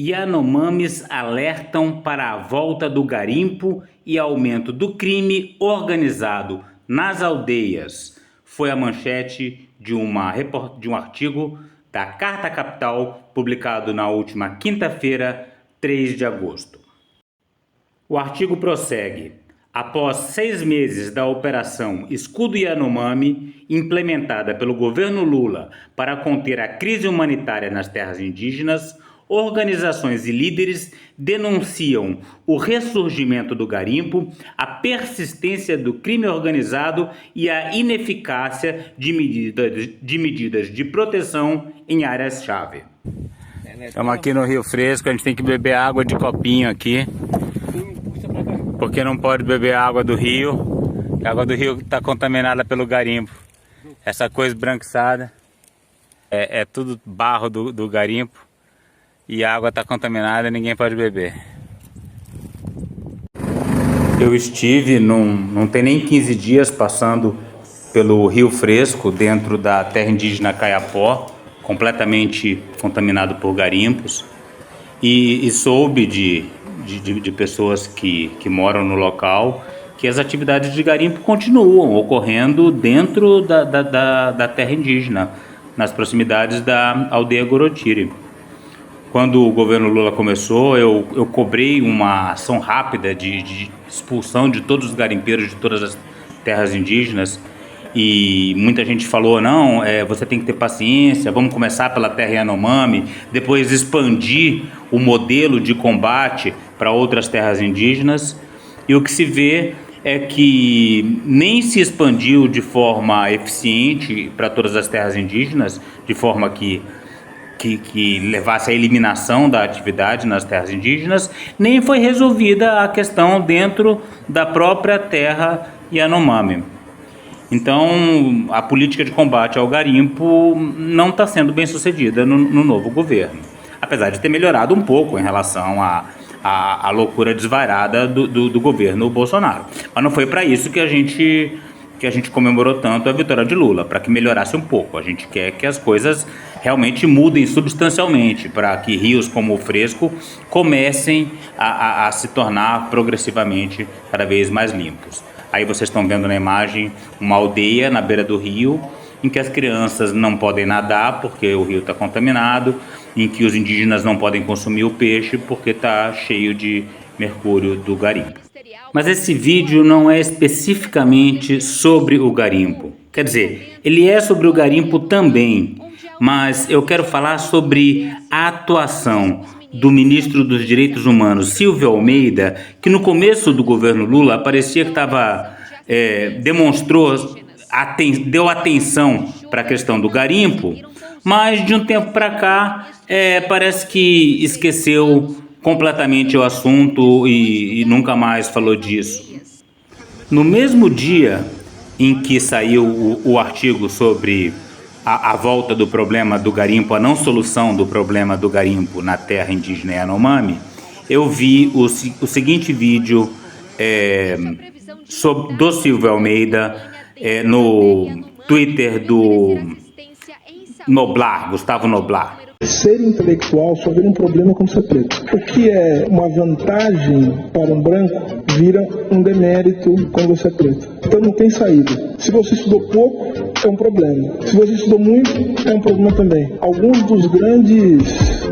Yanomamis alertam para a volta do garimpo e aumento do crime organizado nas aldeias. Foi a manchete de um artigo da Carta Capital, publicado na última quinta-feira, 3 de agosto. O artigo prossegue. Após 6 meses da Operação Escudo Yanomami, implementada pelo governo Lula para conter a crise humanitária nas terras indígenas, organizações e líderes denunciam o ressurgimento do garimpo, a persistência do crime organizado e a ineficácia de medidas de proteção em áreas-chave. Estamos aqui no Rio Fresco, a gente tem que beber água de copinho aqui, porque não pode beber água do rio. A água do rio está contaminada pelo garimpo. Essa coisa esbranquiçada é tudo barro do garimpo. E a água está contaminada e ninguém pode beber. Eu estive, não tem nem 15 dias, passando pelo Rio Fresco, dentro da terra indígena Kayapó, completamente contaminado por garimpos. E soube de pessoas que moram no local que as atividades de garimpo continuam ocorrendo dentro da terra indígena, nas proximidades da aldeia Gorotiri. Quando o governo Lula começou, eu cobrei uma ação rápida de expulsão de todos os garimpeiros de todas as terras indígenas, e muita gente falou, não, você tem que ter paciência, vamos começar pela terra Yanomami, depois expandir o modelo de combate para outras terras indígenas, e o que se vê é que nem se expandiu de forma eficiente para todas as terras indígenas, de forma que levasse à eliminação da atividade nas terras indígenas, nem foi resolvida a questão dentro da própria terra Yanomami. Então, a política de combate ao garimpo não está sendo bem sucedida no novo governo, apesar de ter melhorado um pouco em relação à loucura desvairada do governo Bolsonaro. Mas não foi para isso que a gente comemorou tanto a vitória de Lula, para que melhorasse um pouco. A gente quer que as coisas realmente mudem substancialmente, para que rios como o Fresco comecem a se tornar progressivamente cada vez mais limpos. Aí vocês estão vendo na imagem uma aldeia na beira do rio, em que as crianças não podem nadar porque o rio está contaminado, em que os indígenas não podem consumir o peixe porque está cheio de mercúrio do garimpo. Mas esse vídeo não é especificamente sobre o garimpo. Quer dizer, ele é sobre o garimpo também, mas eu quero falar sobre a atuação do ministro dos Direitos Humanos, Silvio Almeida, que no começo do governo Lula parecia que deu atenção para a questão do garimpo, mas de um tempo para cá parece que esqueceu completamente o assunto e nunca mais falou disso. No mesmo dia em que saiu o artigo sobre a volta do problema do garimpo, a não solução do problema do garimpo na terra indígena Yanomami, eu vi o seguinte vídeo do Silvio Almeida no Twitter do Gustavo Noblar. Ser intelectual só vira um problema quando você é preto. O que é uma vantagem para um branco vira um demérito quando você é preto. Então não tem saída. Se você estudou pouco, é um problema. Se você estudou muito, é um problema também. Alguns dos grandes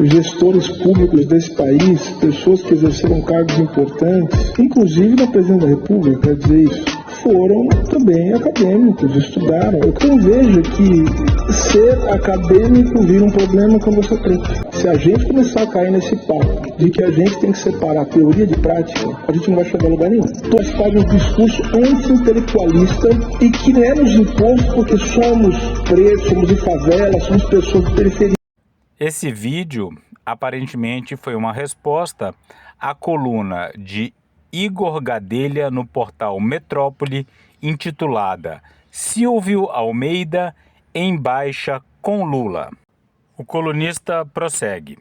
gestores públicos desse país, pessoas que exerceram cargos importantes, inclusive da presidente da República, quer dizer isso, foram também acadêmicos, estudaram. Eu não vejo que ser acadêmico vira um problema quando você é preto. Se a gente começar a cair nesse papo de que a gente tem que separar teoria de prática, a gente não vai chegar a lugar nenhum. Todos fazem um discurso anti-intelectualista e que é nos imposto porque somos pretos, somos de favela, somos pessoas de periferia. Esse vídeo aparentemente foi uma resposta à coluna de Igor Gadelha no portal Metrópole, intitulada Silvio Almeida em baixa com Lula. O colunista prossegue.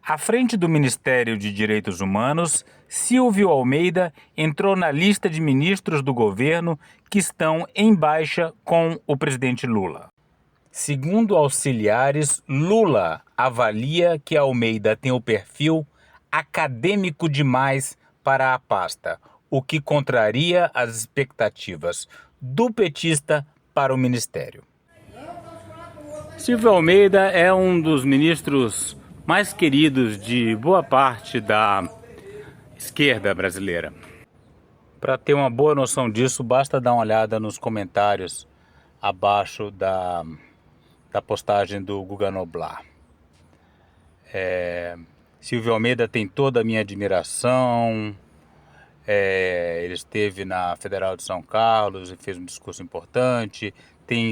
À frente do Ministério de Direitos Humanos, Silvio Almeida entrou na lista de ministros do governo que estão em baixa com o presidente Lula. Segundo auxiliares, Lula avalia que Almeida tem o perfil acadêmico demais para a pasta, o que contraria as expectativas do petista para o ministério. Silvio Almeida é um dos ministros mais queridos de boa parte da esquerda brasileira. Para ter uma boa noção disso, basta dar uma olhada nos comentários abaixo da postagem do Guga Noblar. Silvio Almeida tem toda a minha admiração. Ele esteve na Federal de São Carlos e fez um discurso importante.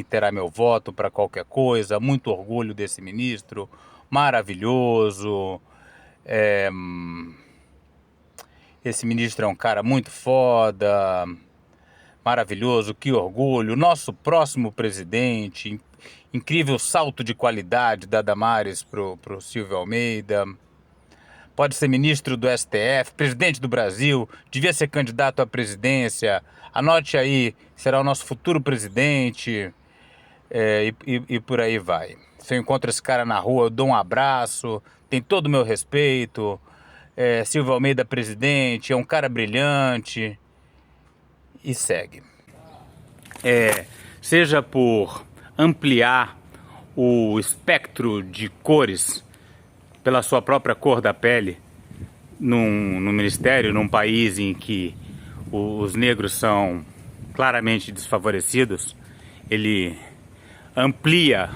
Terá meu voto para qualquer coisa. Muito orgulho desse ministro. Maravilhoso. Esse ministro é um cara muito foda. Maravilhoso, que orgulho. Nosso próximo presidente. Incrível salto de qualidade da Damares pro Silvio Almeida. Pode ser ministro do STF, presidente do Brasil, devia ser candidato à presidência. Anote aí, será o nosso futuro presidente. E por aí vai. Se eu encontro esse cara na rua, eu dou um abraço, tem todo o meu respeito. Silvio Almeida presidente, é um cara brilhante. E segue. Seja por ampliar o espectro de cores pela sua própria cor da pele no ministério, num país em que os negros são claramente desfavorecidos, ele amplia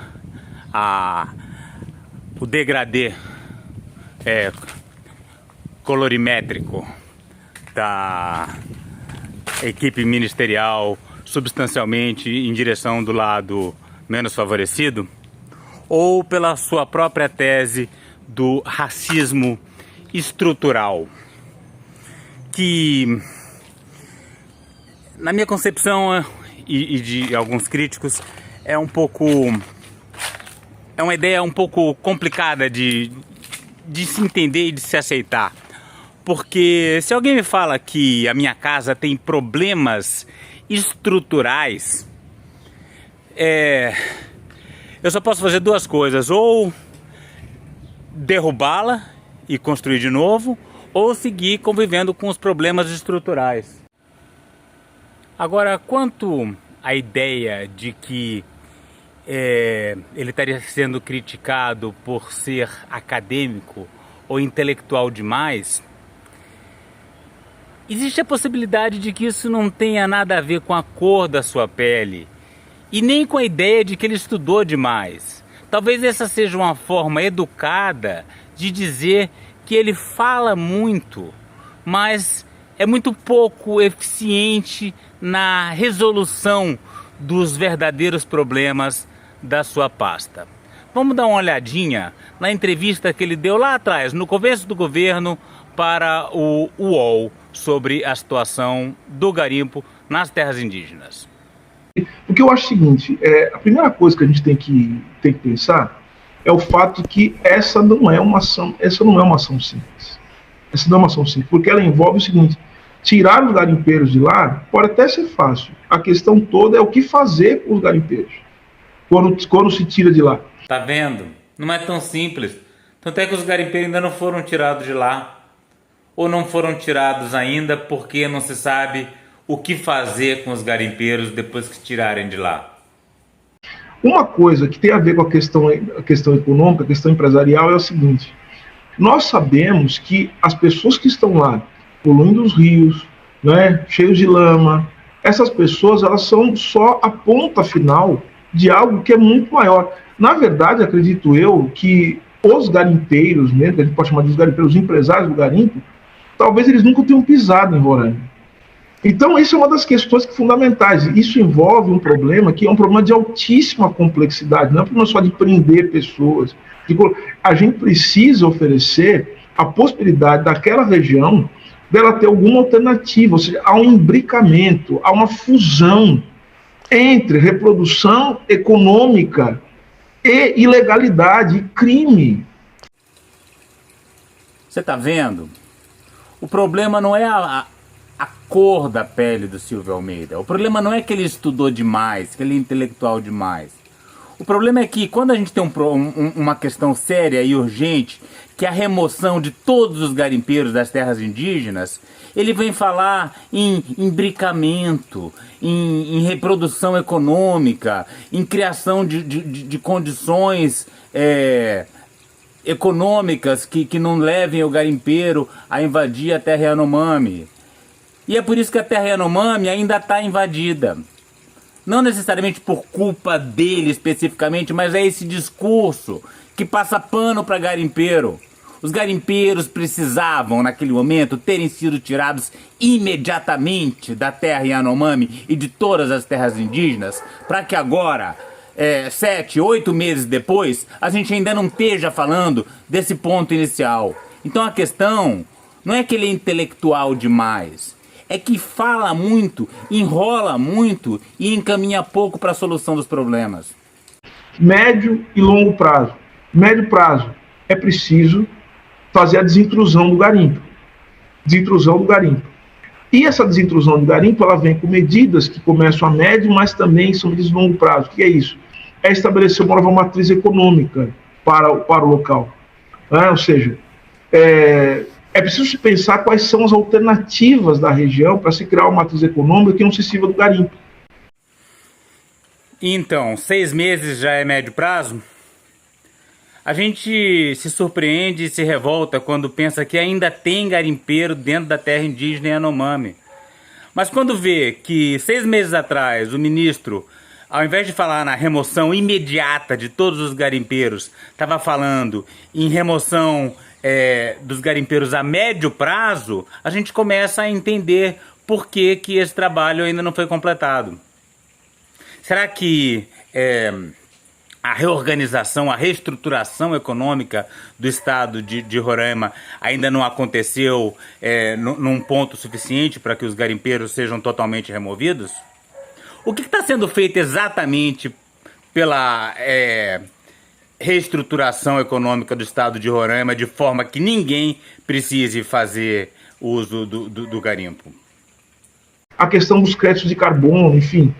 o degradê colorimétrico da equipe ministerial substancialmente em direção do lado menos favorecido, ou pela sua própria tese do racismo estrutural, que, na minha concepção e de alguns críticos, é uma ideia um pouco complicada de se entender e de se aceitar. Porque se alguém me fala que a minha casa tem problemas estruturais, eu só posso fazer duas coisas: ou derrubá-la e construir de novo, ou seguir convivendo com os problemas estruturais. Agora, quanto à ideia de que ele estaria sendo criticado por ser acadêmico ou intelectual demais, existe a possibilidade de que isso não tenha nada a ver com a cor da sua pele e nem com a ideia de que ele estudou demais. Talvez essa seja uma forma educada de dizer que ele fala muito, mas é muito pouco eficiente na resolução dos verdadeiros problemas da sua pasta. Vamos dar uma olhadinha na entrevista que ele deu lá atrás, no começo do governo, para o UOL, sobre a situação do garimpo nas terras indígenas. O que eu acho o seguinte, a primeira coisa que a gente tem que pensar é o fato de que essa não é uma ação simples. Essa não é uma ação simples, porque ela envolve o seguinte: tirar os garimpeiros de lá pode até ser fácil. A questão toda é o que fazer com os garimpeiros quando se tira de lá. Tá vendo? Não é tão simples. Tanto é que os garimpeiros ainda não foram tirados de lá. Ou não foram tirados ainda porque não se sabe o que fazer com os garimpeiros depois que tirarem de lá. Uma coisa que tem a ver com a questão econômica, a questão empresarial, é o seguinte: nós sabemos que as pessoas que estão lá poluindo os rios, né, cheios de lama, essas pessoas, elas são só a ponta final de algo que é muito maior. Na verdade, acredito eu que os garimpeiros, mesmo, que a gente pode chamar de os garimpeiros, os empresários do garimpo, talvez eles nunca tenham pisado em Roraima. Então, isso é uma das questões fundamentais. Isso envolve um problema que é um problema de altíssima complexidade, não é um problema só de prender pessoas. A gente precisa oferecer a possibilidade daquela região dela ter alguma alternativa, ou seja, há um imbricamento, há uma fusão entre reprodução econômica e ilegalidade e crime. Você está vendo? O problema não é a cor da pele do Silvio Almeida. O problema não é que ele estudou demais, que ele é intelectual demais. O problema é que quando a gente tem uma questão séria e urgente, que é a remoção de todos os garimpeiros das terras indígenas, ele vem falar em imbricamento, em reprodução econômica, em criação de condições econômicas que não levem o garimpeiro a invadir a terra Yanomami. E é por isso que a terra Yanomami ainda está invadida. Não necessariamente por culpa dele especificamente, mas é esse discurso que passa pano para garimpeiro. Os garimpeiros precisavam, naquele momento, terem sido tirados imediatamente da terra Yanomami e de todas as terras indígenas, para que agora, 7, 8 meses depois, a gente ainda não esteja falando desse ponto inicial. Então a questão não é que ele é intelectual demais, é que fala muito, enrola muito e encaminha pouco para a solução dos problemas. Médio e longo prazo. Médio prazo, é preciso fazer a desintrusão do garimpo. Desintrusão do garimpo. E essa desintrusão do garimpo, ela vem com medidas que começam a médio, mas também são medidas de longo prazo. O que é isso? É estabelecer uma nova matriz econômica para o local. Ou seja, é preciso se pensar quais são as alternativas da região para se criar uma matriz econômica que não se sirva do garimpo. Então, 6 meses já é médio prazo? A gente se surpreende e se revolta quando pensa que ainda tem garimpeiro dentro da terra indígena Yanomami. Mas quando vê que 6 meses atrás o ministro, ao invés de falar na remoção imediata de todos os garimpeiros, estava falando em remoção dos garimpeiros a médio prazo, a gente começa a entender por que esse trabalho ainda não foi completado. Será que a reorganização, a reestruturação econômica do estado de Roraima ainda não aconteceu num ponto suficiente para que os garimpeiros sejam totalmente removidos? O que está sendo feito exatamente pela reestruturação econômica do estado de Roraima de forma que ninguém precise fazer uso do garimpo? A questão dos créditos de carbono, enfim.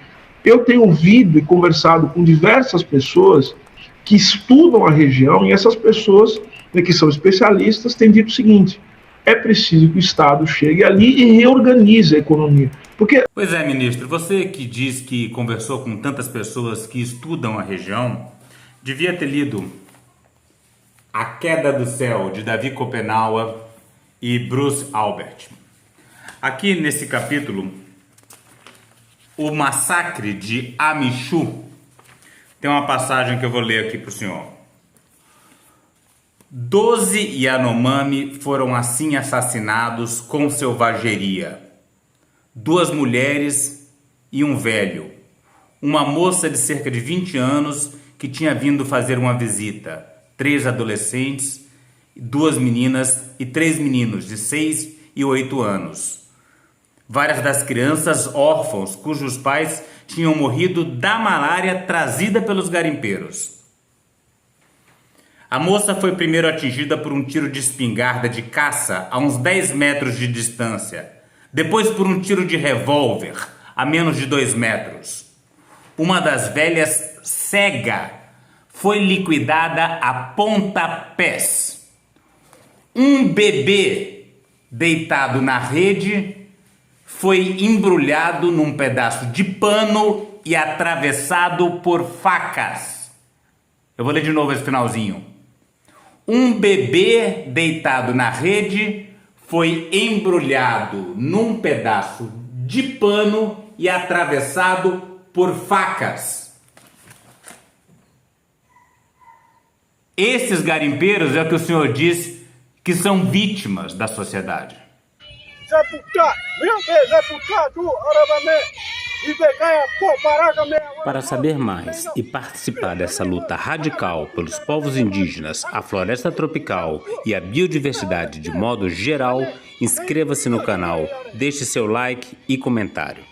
Eu tenho ouvido e conversado com diversas pessoas que estudam a região e essas pessoas, que são especialistas, têm dito o seguinte: é preciso que o Estado chegue ali e reorganize a economia. Porque... Pois é, ministro, você que diz que conversou com tantas pessoas que estudam a região, devia ter lido A Queda do Céu, de Davi Copenaua e Bruce Albert. Aqui nesse capítulo, o massacre de Amichu, tem uma passagem que eu vou ler aqui para o senhor. 12 Yanomami foram assim assassinados com selvageria. 2 mulheres e um velho. Uma moça de cerca de 20 anos que tinha vindo fazer uma visita. 3 adolescentes, 2 meninas e 3 meninos de 6 e 8 anos. Várias das crianças órfãos cujos pais tinham morrido da malária trazida pelos garimpeiros. A moça foi primeiro atingida por um tiro de espingarda de caça a uns 10 metros de distância, depois por um tiro de revólver a menos de 2 metros. Uma das velhas, cega, foi liquidada a pontapés. Um bebê deitado na rede foi embrulhado num pedaço de pano e atravessado por facas. Eu vou ler de novo esse finalzinho. Um bebê deitado na rede foi embrulhado num pedaço de pano e atravessado por facas. Esses garimpeiros é o que o senhor diz que são vítimas da sociedade. Para saber mais e participar dessa luta radical pelos povos indígenas, a floresta tropical e a biodiversidade de modo geral, inscreva-se no canal, deixe seu like e comentário.